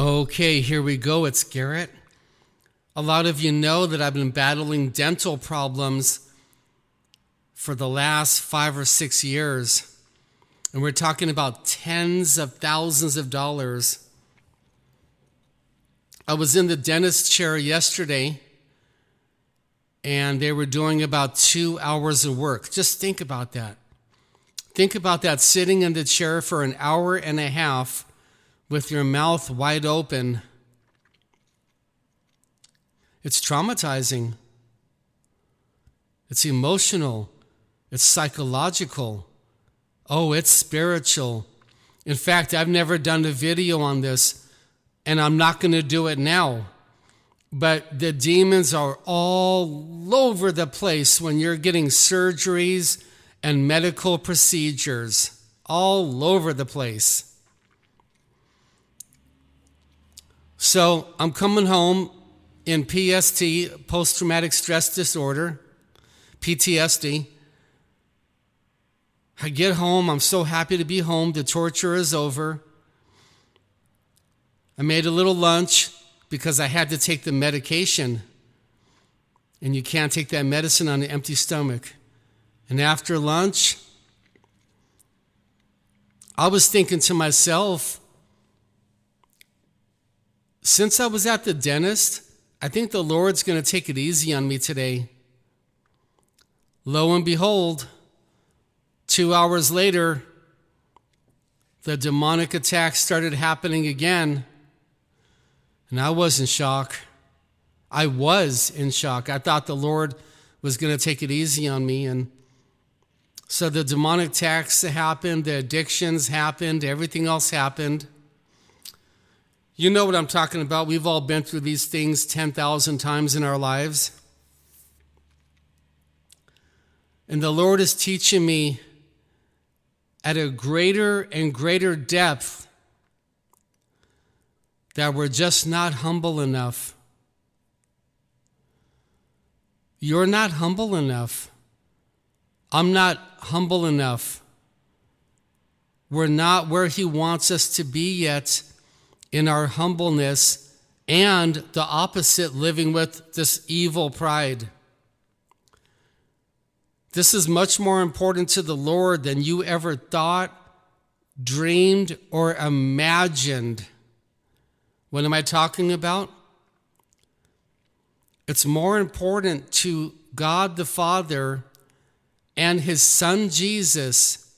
Okay, here we go. It's Garrett. A lot of you know that I've been battling dental problems for the last 5 or 6 years. And we're talking about tens of thousands of dollars. I was in the dentist chair yesterday, and they were doing about 2 hours of work. Just think about that. Think about that, sitting in the chair for an hour and a half with your mouth wide open. It's traumatizing. It's emotional. It's psychological. Oh, it's spiritual. In fact, I've never done a video on this, and I'm not going to do it now. But the demons are all over the place when you're getting surgeries and medical procedures. All over the place. So I'm coming home in PST, post-traumatic stress disorder, PTSD. I get home. I'm so happy to be home. The torture is over. I made a little lunch because I had to take the medication. And you can't take that medicine on an empty stomach. And after lunch, I was thinking to myself, since I was at the dentist, I think the Lord's going to take it easy on me today. Lo and behold, 2 hours later, the demonic attack started happening again. And I was in shock. I was in shock. I thought the Lord was going to take it easy on me. And so the demonic attacks happened, the addictions happened, everything else happened. You know what I'm talking about. We've all been through these things 10,000 times in our lives. And the Lord is teaching me at a greater and greater depth that we're just not humble enough. You're not humble enough. I'm not humble enough. We're not where He wants us to be yet in our humbleness, and the opposite, living with this evil pride. This is much more important to the Lord than you ever thought, dreamed, or imagined. What am I talking about? It's more important to God the Father and His Son Jesus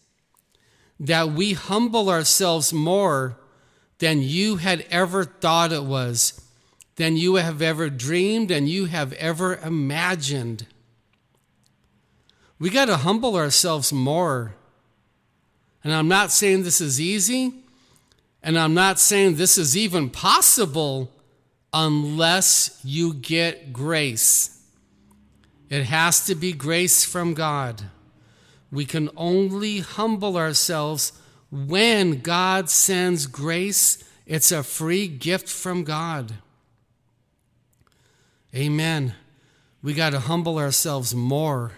that we humble ourselves more than you had ever thought it was, than you have ever dreamed and you have ever imagined. We got to humble ourselves more. And I'm not saying this is easy, and I'm not saying this is even possible unless you get grace. It has to be grace from God. We can only humble ourselves when God sends grace. It's a free gift from God. Amen. We got to humble ourselves more.